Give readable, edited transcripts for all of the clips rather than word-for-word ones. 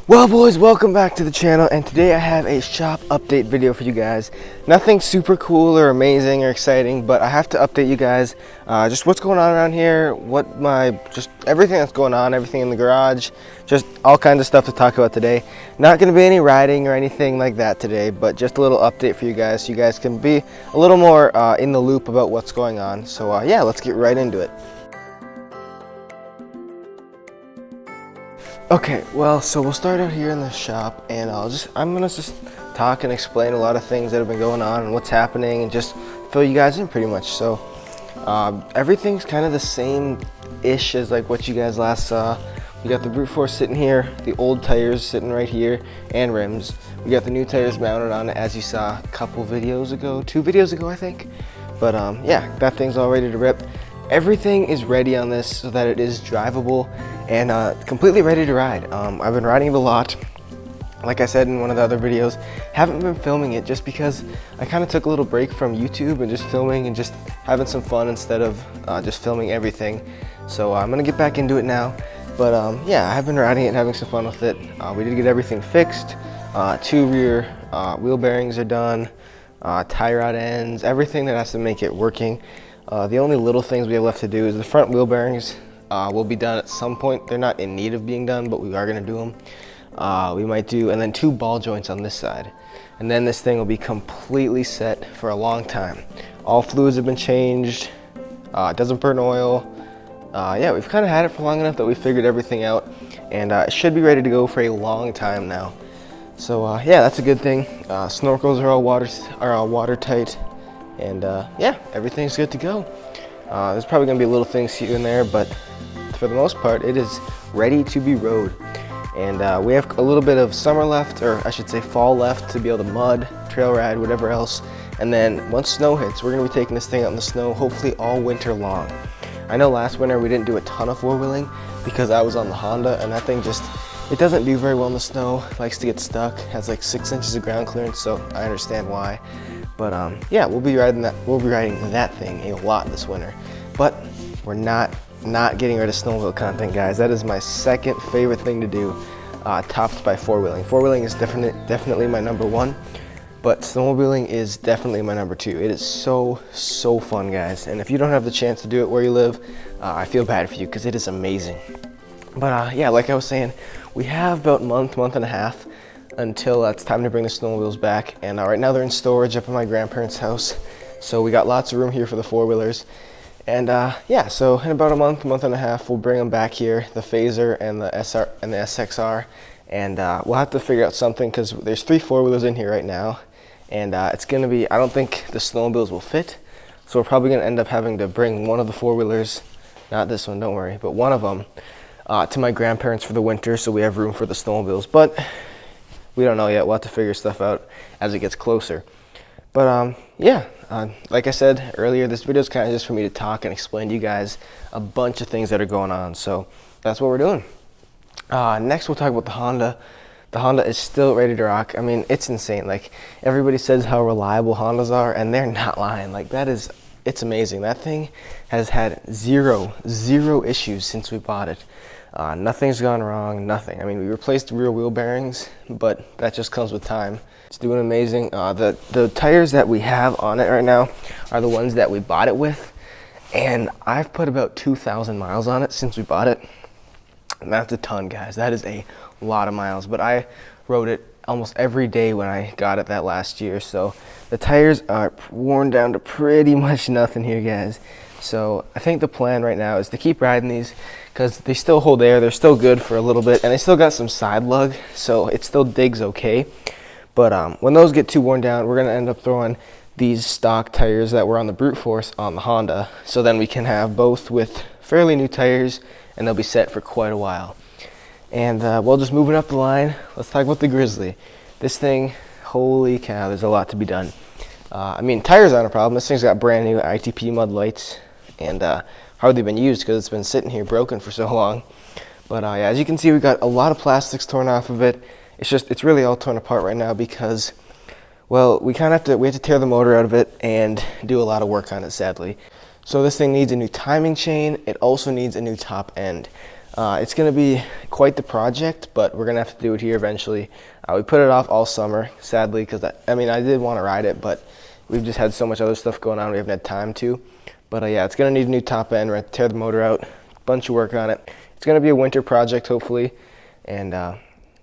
Well boys, welcome back to the channel, and today I have a shop update video for you guys. Nothing super cool or amazing or exciting, but I have to update you guys just what's going on around here, just everything that's going on, everything in the garage, just all kinds of stuff to talk about today. Not going to be any riding or anything like that today, but just a little update for you guys so you guys can be a little more in the loop about what's going on. So yeah, let's get right into it. Okay, well, so we'll start out here in the shop, and I'm gonna just talk and explain a lot of things that have been going on and what's happening, and just fill you guys in pretty much. So everything's kind of the same-ish as like what you guys last saw. We got the brute force sitting here, the old tires sitting right here, and rims. We got the new tires mounted on it, as you saw a couple videos ago, 2 videos ago, I think. But yeah, that thing's all ready to rip. Everything is ready on this so that it is drivable and completely ready to ride. I've been riding it a lot. Like I said in one of the other videos, haven't been filming it just because I kind of took a little break from YouTube and just filming and just having some fun instead of just filming everything. So I'm gonna get back into it now. But yeah, I have been riding it and having some fun with it. We did get everything fixed. 2 rear wheel bearings are done. Tie rod ends, everything that has to make it working. The only little things we have left to do is the front wheel bearings will be done at some point. They're not in need of being done, but we are going to do them. We might do, and then 2 ball joints on this side. And then this thing will be completely set for a long time. All fluids have been changed. It doesn't burn oil. Yeah, we've kind of had it for long enough that we figured everything out. And it should be ready to go for a long time now. So yeah, that's a good thing. Snorkels are all watertight. And yeah, everything's good to go. There's probably gonna be little things here and there, but for the most part, it is ready to be rode. And we have a little bit of summer left, or I should say fall left, to be able to mud, trail ride, whatever else. And then once snow hits, we're gonna be taking this thing out in the snow, hopefully all winter long. I know last winter we didn't do a ton of 4-wheeling because I was on the Honda, and that thing it doesn't do very well in the snow. It likes to get stuck, has like 6 inches of ground clearance, so I understand why. But yeah, we'll be riding that thing a lot this winter. But we're not getting rid of snowmobile content, guys. That is my second favorite thing to do, topped by 4-wheeling. 4-wheeling is definitely my number 1, but snowmobiling is definitely my number 2. It is so fun, guys. And if you don't have the chance to do it where you live, I feel bad for you because it is amazing. But yeah, like I was saying, we have about a month and a half until it's time to bring the snowmobiles back. And right now they're in storage up in my grandparents' house. So we got lots of room here for the 4-wheelers. And yeah, so in about a month and a half, we'll bring them back here, the Phaser and the SR and the SXR. And we'll have to figure out something because there's 3 4-wheelers in here right now. And it's gonna be, I don't think the snowmobiles will fit. So we're probably gonna end up having to bring one of the 4-wheelers, not this one, don't worry, but one of them to my grandparents for the winter so we have room for the snowmobiles. But we don't know yet. We'll have to figure stuff out as it gets closer. But yeah, like I said earlier, this video is kind of just for me to talk and explain to you guys a bunch of things that are going on. So that's what we're doing. Next, we'll talk about the Honda. The Honda is still ready to rock. I mean, it's insane. Like, everybody says how reliable Hondas are, and they're not lying. Like, it's amazing. That thing has had zero issues since we bought it. Nothing's gone wrong, nothing. I mean, we replaced the rear wheel bearings, but that just comes with time. It's doing amazing. The tires that we have on it right now are the ones that we bought it with, and I've put about 2,000 miles on it since we bought it. And that's a ton, guys. That is a lot of miles, but I rode it almost every day when I got it that last year, so the tires are worn down to pretty much nothing here, guys. So I think the plan right now is to keep riding these because they still hold air, they're still good for a little bit, and they still got some side lug, so it still digs okay. But when those get too worn down, we're gonna end up throwing these stock tires that were on the brute force on the Honda, so then we can have both with fairly new tires, and they'll be set for quite a while. And well, just moving up the line, let's talk about the Grizzly. This thing, holy cow, there's a lot to be done. I mean, tires aren't a problem. This thing's got brand new ITP mud lights, and hardly been used because it's been sitting here broken for so long. But yeah, as you can see, we got a lot of plastics torn off of it. It's really all torn apart right now because, well, we have to tear the motor out of it and do a lot of work on it, sadly. So this thing needs a new timing chain. It also needs a new top end. It's going to be quite the project, but we're going to have to do it here eventually. We put it off all summer, sadly, because I mean, I did want to ride it, but we've just had so much other stuff going on, we haven't had time to. But yeah, it's going to need a new top end. We're going to tear the motor out, bunch of work on it. It's going to be a winter project, hopefully, and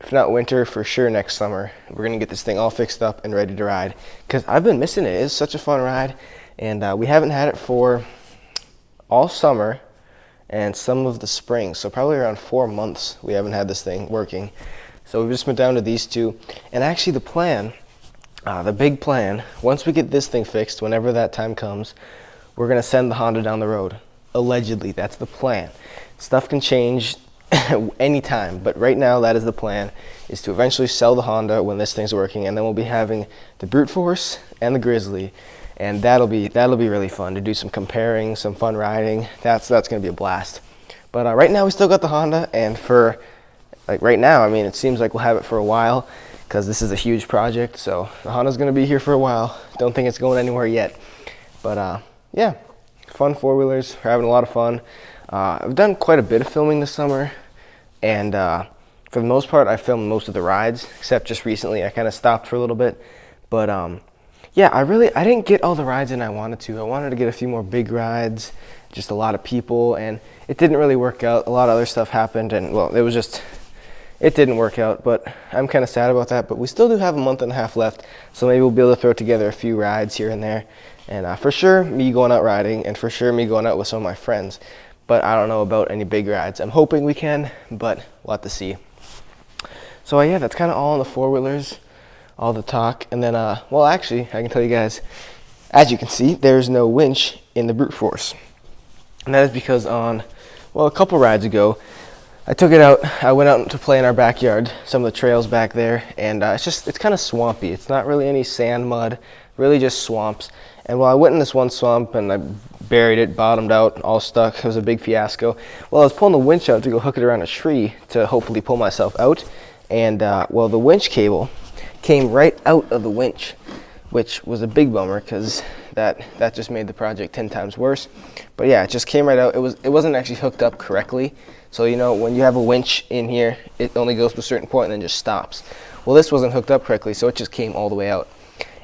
if not winter, for sure next summer, we're going to get this thing all fixed up and ready to ride, because I've been missing it. It's such a fun ride, and we haven't had it for all summer and some of the spring, so probably around 4 months we haven't had this thing working. So we've just went down to these two, and actually the plan, the big plan, once we get this thing fixed, whenever that time comes, we're going to send the Honda down the road. Allegedly, that's the plan. Stuff can change anytime, but right now that is the plan, is to eventually sell the Honda when this thing's working, and then we'll be having the Brute Force and the Grizzly, and that'll be really fun to do some comparing, some fun riding. That's going to be a blast. But right now we still got the Honda, and for like right now, I mean, it seems like we'll have it for a while, because this is a huge project, so the Honda's going to be here for a while. Don't think it's going anywhere yet. But yeah, fun four-wheelers. We're having a lot of fun. I've done quite a bit of filming this summer, and for the most part, I filmed most of the rides, except just recently I kind of stopped for a little bit. But yeah, I didn't get all the rides in I wanted to. I wanted to get a few more big rides, just a lot of people, and it didn't really work out. A lot of other stuff happened, and well, it didn't work out, but I'm kind of sad about that. But we still do have a month and a half left, so maybe we'll be able to throw together a few rides here and there. And for sure, me going out riding, and for sure, me going out with some of my friends. But I don't know about any big rides. I'm hoping we can, but we'll have to see. So yeah, that's kind of all on the four-wheelers, all the talk. And then, well, actually, I can tell you guys, as you can see, there's no winch in the Brute Force. And that is because on, well, a couple rides ago, I took it out. I went out to play in our backyard, some of the trails back there, and it's kind of swampy. It's not really any sand, mud, really just swamps. And while I went in this one swamp and I buried it, bottomed out, all stuck, it was a big fiasco. Well, I was pulling the winch out to go hook it around a tree to hopefully pull myself out, and well, the winch cable came right out of the winch, which was a big bummer, because that just made the project 10 times worse. But yeah, it just came right out. It wasn't actually hooked up correctly. So, you know, when you have a winch in here, it only goes to a certain point and then just stops. Well, this wasn't hooked up correctly, so it just came all the way out.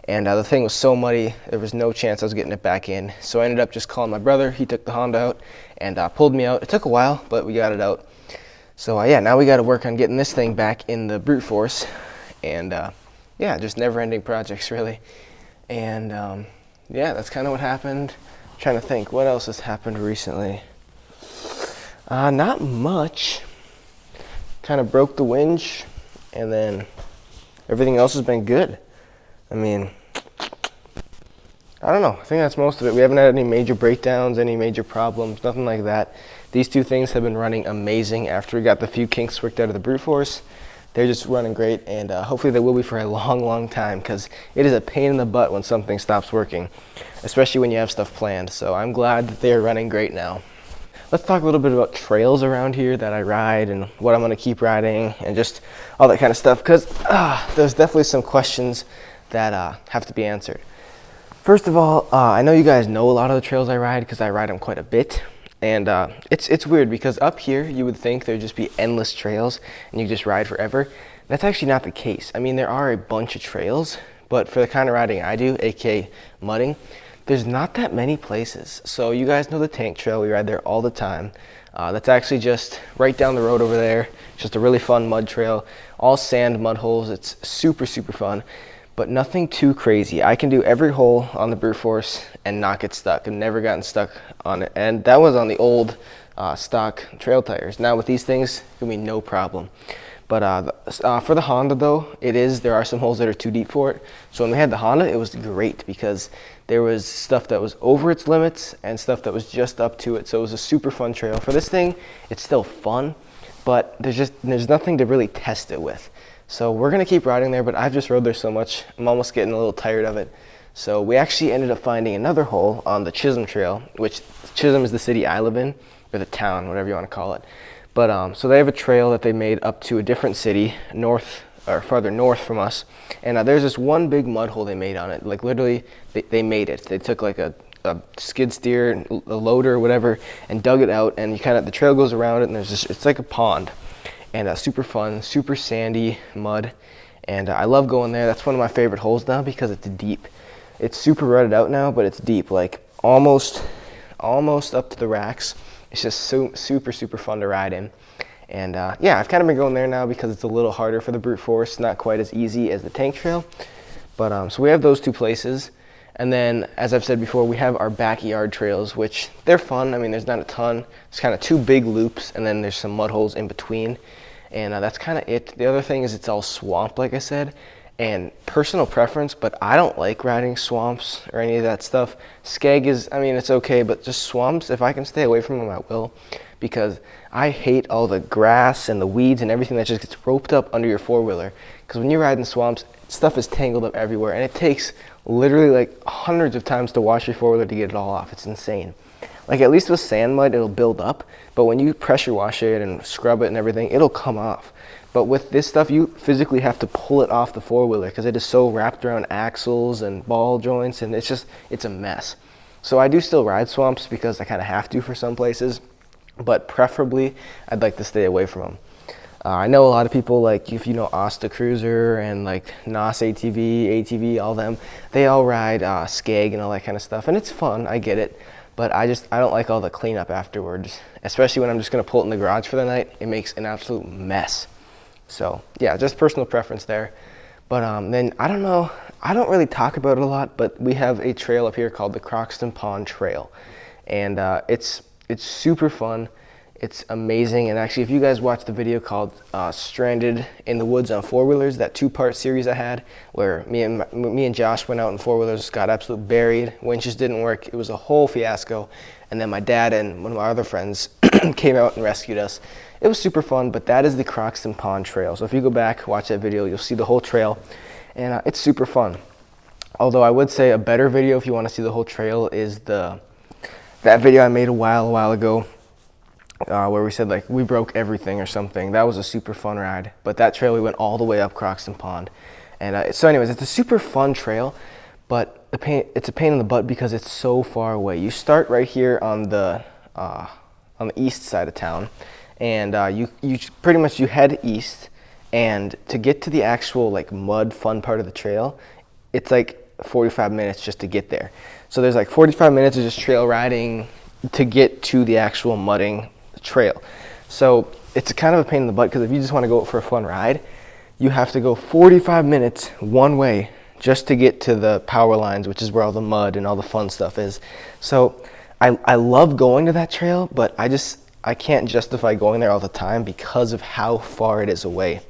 And the thing was so muddy, there was no chance I was getting it back in. So I ended up just calling my brother. He took the Honda out and pulled me out. It took a while, but we got it out. So yeah, now we got to work on getting this thing back in the Brute Force. And yeah, just never-ending projects, really. And yeah, that's kind of what happened. I'm trying to think, what else has happened recently? Not much. Kind of broke the winch, and then everything else has been good. I mean, I don't know. I think that's most of it. We haven't had any major breakdowns, any major problems, nothing like that. These two things have been running amazing after we got the few kinks worked out of the Brute Force. They're just running great, and hopefully they will be for a long, long time, because it is a pain in the butt when something stops working, especially when you have stuff planned. So I'm glad that they're running great now. Let's talk a little bit about trails around here that I ride and what I'm going to keep riding and just all that kind of stuff, because there's definitely some questions that have to be answered. First of all, I know you guys know a lot of the trails I ride, because I ride them quite a bit. And it's weird, because up here you would think there'd just be endless trails and you just ride forever. That's actually not the case. I mean, there are a bunch of trails, but for the kind of riding I do, aka mudding, there's not that many places. So you guys know the Tank Trail, we ride there all the time. That's actually just right down the road over there. It's just a really fun mud trail, all sand mud holes. It's super, super fun, but nothing too crazy. I can do every hole on the Brute Force and not get stuck. I've never gotten stuck on it, and that was on the old stock trail tires. Now with these things, it's gonna be no problem. But for the Honda though, there are some holes that are too deep for it. So when we had the Honda, it was great, because there was stuff that was over its limits and stuff that was just up to it. So it was a super fun trail. For this thing, it's still fun, but there's nothing to really test it with. So we're gonna keep riding there, but I've just rode there so much, I'm almost getting a little tired of it. So we actually ended up finding another hole on the Chisholm Trail, which Chisholm is the city I live in, or the town, whatever you want to call it. But so they have a trail that they made up to a different city, farther north from us. And there's this one big mud hole they made on it. Like literally, they made it. They took like a a skid steer, a loader, whatever, and dug it out, and the trail goes around it, and it's like a pond, and super fun, super sandy mud, and I love going there. That's one of my favorite holes now because it's deep. It's super rutted out now, but it's deep, like almost up to the racks. It's just super fun to ride in. And yeah, I've kind of been going there now because it's a little harder for the brute force, not quite as easy as the tank trail. But so we have those two places. And then, as I've said before, we have our backyard trails, which they're fun. I mean, there's not a ton. It's kind of two big loops, and then there's some mud holes in between. And that's kind of it. The other thing is it's all swamp, like I said. And personal preference, but I don't like riding swamps or any of that stuff. Skeg is, I mean, it's okay, but just swamps, if I can stay away from them, I will. Because I hate all the grass and the weeds and everything that just gets roped up under your four-wheeler. Because when you're riding swamps, stuff is tangled up everywhere, and it takes literally like hundreds of times to wash your four-wheeler to get it all off. It's insane. Like, at least with sand mud, it'll build up, but when you pressure wash it and scrub it and everything, it'll come off. But with this stuff, you physically have to pull it off the four-wheeler because it is so wrapped around axles and ball joints, and it's a mess. So I do still ride swamps because I kind of have to for some places, but preferably I'd like to stay away from them. I know a lot of people, like if you know Asta Cruiser and like NOS ATV, all them, they all ride Skeg and all that kind of stuff, and it's fun, I get it, but I don't like all the cleanup afterwards, especially when I'm just going to pull it in the garage for the night. It makes an absolute mess. So yeah, just personal preference there. But then I don't know, I don't really talk about it a lot, but we have a trail up here called the Croxton Pond Trail, and it's super fun. It's amazing. And actually, if you guys watched the video called Stranded in the Woods on Four-Wheelers, that two-part series I had where me and Josh went out in four-wheelers, got absolutely buried, winches didn't work, it was a whole fiasco, and then my dad and one of my other friends came out and rescued us. It was super fun, but that is the Croxton Pond Trail. So if you go back, watch that video, you'll see the whole trail, and it's super fun. Although I would say a better video if you want to see the whole trail is that video I made a while ago, where we said like we broke everything or something. That was a super fun ride, but that trail we went all the way up Croxton Pond. And so anyways, it's a super fun trail, but it's a pain in the butt because it's so far away. You start right here on the east side of town, and you pretty much head east, and to get to the actual like mud fun part of the trail, it's like 45 minutes just to get there. So there's like 45 minutes of just trail riding to get to the actual mudding trail. So it's kind of a pain in the butt because if you just want to go for a fun ride, you have to go 45 minutes one way just to get to the power lines, which is where all the mud and all the fun stuff is. So I love going to that trail, but I can't justify going there all the time because of how far it is away.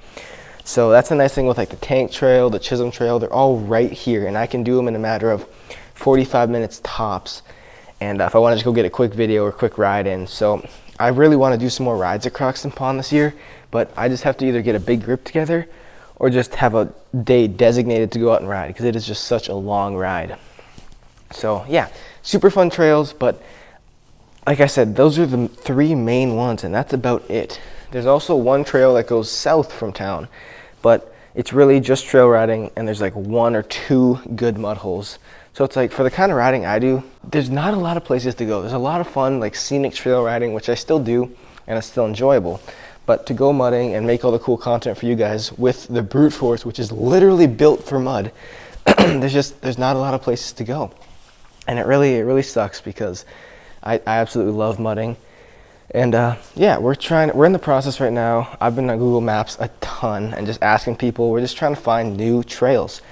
So that's the nice thing with like the Tank Trail, the Chisholm Trail, they're all right here, and I can do them in a matter of 45 minutes tops. And if I want to just go get a quick video or quick ride in. So I really want to do some more rides at Croxton Pond this year, but I just have to either get a big group together or just have a day designated to go out and ride because it is just such a long ride. So yeah, super fun trails, but like I said, those are the three main ones, and that's about it. There's also one trail that goes south from town, but it's really just trail riding, and there's like one or two good mud holes. So it's like, for the kind of riding I do, there's not a lot of places to go. There's a lot of fun, like scenic trail riding, which I still do, and it's still enjoyable. But to go mudding and make all the cool content for you guys with the brute force, which is literally built for mud, there's not a lot of places to go. And it really sucks because I absolutely love mudding. And yeah, we're in the process right now. I've been on Google Maps a ton and just asking people. We're just trying to find new trails.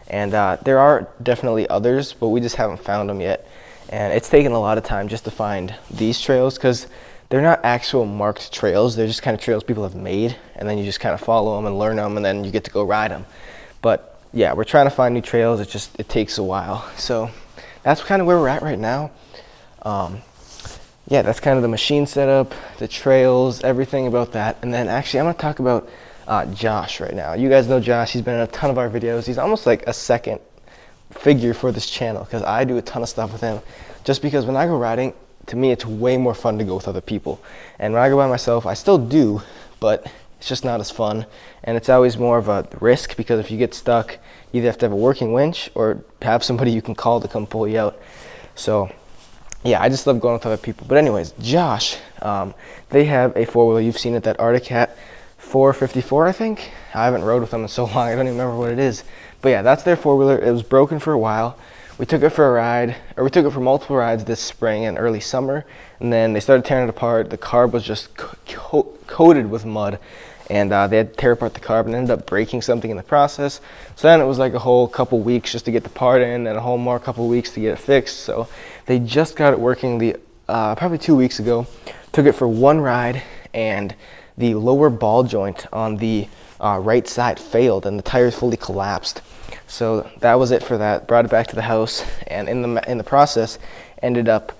And there are definitely others, but we just haven't found them yet. And it's taken a lot of time just to find these trails because they're not actual marked trails. They're just kind of trails people have made, and then you just kind of follow them and learn them, and then you get to go ride them. But yeah, we're trying to find new trails. It takes a while. So that's kind of where we're at right now. Yeah, that's kind of the machine setup, the trails, everything about that. And then actually I'm going to talk about Josh right now. You guys know Josh. He's been in a ton of our videos. He's almost like a second figure for this channel because I do a ton of stuff with him. Just because when I go riding, to me it's way more fun to go with other people. And when I go by myself, I still do, but it's just not as fun. And it's always more of a risk because if you get stuck, you either have to have a working winch or have somebody you can call to come pull you out. So yeah, I just love going with other people. But anyways, Josh, they have a four-wheeler. You've seen it, that Arctic 454, I think. I haven't rode with them in so long, I don't even remember what it is. But yeah, that's their four-wheeler. It was broken for a while. We took it for a ride, or we took it for multiple rides this spring and early summer, and then they started tearing it apart. The carb was just coated with mud, and they had to tear apart the carb and ended up breaking something in the process. So then it was like a whole couple weeks just to get the part in, and a whole more couple weeks to get it fixed. So they just got it working probably 2 weeks ago. Took it for one ride, and the lower ball joint on the right side failed, and the tires fully collapsed. So that was it for that. Brought it back to the house, and in the process ended up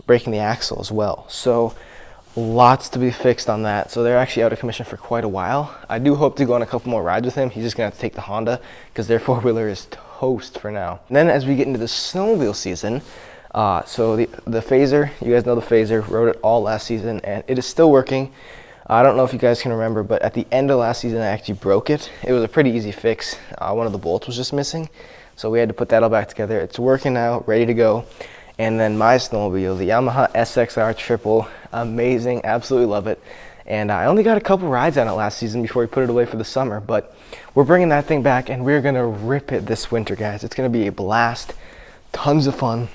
breaking the axle as well. So lots to be fixed on that. So they're actually out of commission for quite a while. I do hope to go on a couple more rides with him. He's just gonna have to take the Honda because their four-wheeler is toast for now. And then as we get into the snowmobile season, so the Phaser, you guys know the Phaser, rode it all last season, and it is still working. I don't know if you guys can remember, but at the end of last season, I actually broke it. It was a pretty easy fix. One of the bolts was just missing, so we had to put that all back together. It's working now, ready to go. And then my snowmobile, the Yamaha SXR Triple, amazing, absolutely love it. And I only got a couple rides on it last season before we put it away for the summer, but we're bringing that thing back, and we're gonna rip it this winter, guys. It's gonna be a blast, tons of fun,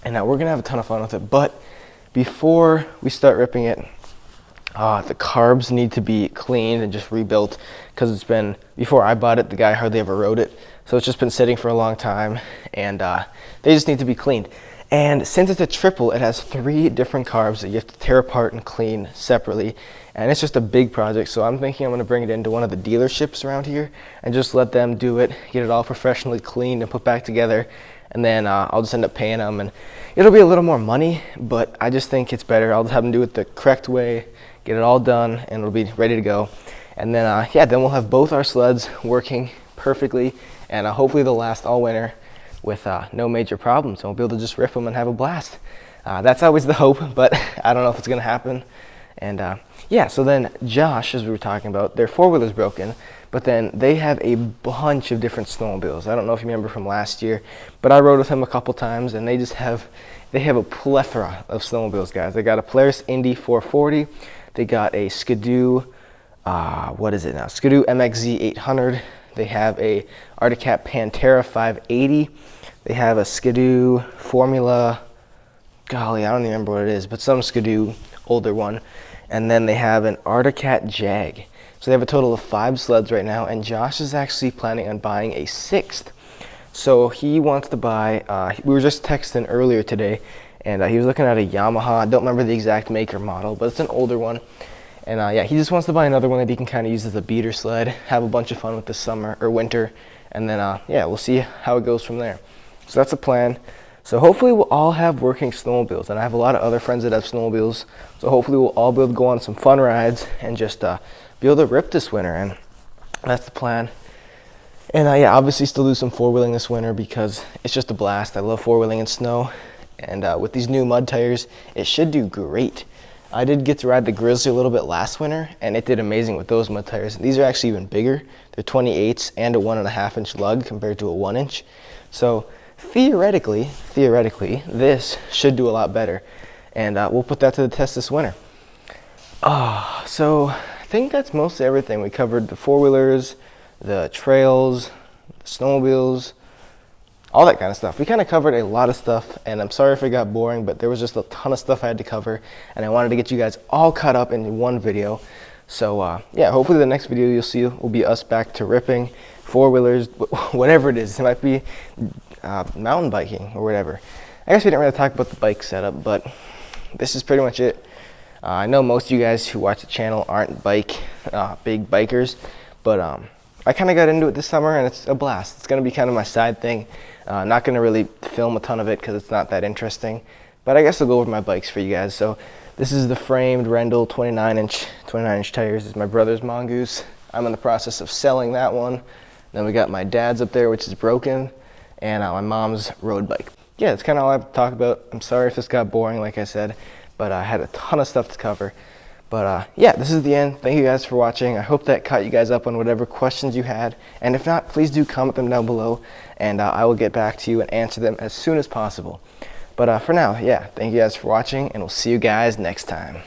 and we're gonna have a ton of fun with it. But before we start ripping it, the carbs need to be cleaned and just rebuilt, because it's been, before I bought it, the guy hardly ever rode it. So it's just been sitting for a long time, and they just need to be cleaned. And since it's a triple, it has 3 different carbs that you have to tear apart and clean separately. And it's just a big project, so I'm thinking I'm gonna bring it into one of the dealerships around here and just let them do it, get it all professionally cleaned and put back together. And then I'll just end up paying them, and it'll be a little more money, but I just think it's better. I'll just have them do it the correct way, get it all done, and it'll be ready to go. And then yeah, then we'll have both our sleds working perfectly, and hopefully they'll last all winter with no major problems, and we'll be able to just rip them and have a blast. That's always the hope, but I don't know if it's gonna happen. And yeah, so then Josh, as we were talking about, their four-wheeler's broken, but then they have a bunch of different snowmobiles. I don't know if you remember from last year, but I rode with him a couple times, and they have a plethora of snowmobiles, guys. They got a Polaris Indy 440, they got a Skidoo, what is it now? Skidoo MXZ 800. They have a Arctic Pantera 580. They have a Skidoo Formula, golly, I don't even remember what it is, but some Skidoo older one. And then they have an Arctic Jag. So they have a total of 5 sleds right now, and Josh is actually planning on buying a 6th. So he wants to buy, we were just texting earlier today, and he was looking at a Yamaha. I don't remember the exact make or model, but it's an older one. And yeah, he just wants to buy another one that he can kind of use as a beater sled, have a bunch of fun with this summer or winter, and then yeah, we'll see how it goes from there. So that's the plan. So hopefully we'll all have working snowmobiles, and I have a lot of other friends that have snowmobiles, so hopefully we'll all be able to go on some fun rides and just be able to rip this winter, and that's the plan. And yeah, obviously still do some four-wheeling this winter because it's just a blast. I love four-wheeling in snow, and with these new mud tires, it should do great. I did get to ride the Grizzly a little bit last winter, and it did amazing with those mud tires. These are actually even bigger. They're 28s and a 1.5-inch lug compared to a 1-inch. So theoretically, this should do a lot better, and we'll put that to the test this winter. So I think that's mostly everything. We covered the four-wheelers, the trails, the snowmobiles, all that kind of stuff. We kind of covered a lot of stuff, and I'm sorry if it got boring, but there was just a ton of stuff I had to cover, and I wanted to get you guys all caught up in one video. So yeah, hopefully the next video you'll see will be us back to ripping four-wheelers, whatever it is. It might be mountain biking or whatever. I guess we didn't really talk about the bike setup, but this is pretty much it. I know most of you guys who watch the channel aren't big bikers, but I kind of got into it this summer, and it's a blast. It's going to be kind of my side thing. Not going to really film a ton of it because it's not that interesting, but I guess I'll go over my bikes for you guys. So this is the framed Rendell 29-inch tires. This is my brother's Mongoose. I'm in the process of selling that one. Then we got my dad's up there, which is broken, and my mom's road bike. Yeah, that's kind of all I have to talk about. I'm sorry if this got boring, like I said, but I had a ton of stuff to cover. But yeah, this is the end. Thank you guys for watching. I hope that caught you guys up on whatever questions you had. And if not, please do comment them down below, and I will get back to you and answer them as soon as possible. But for now, yeah, thank you guys for watching, and we'll see you guys next time.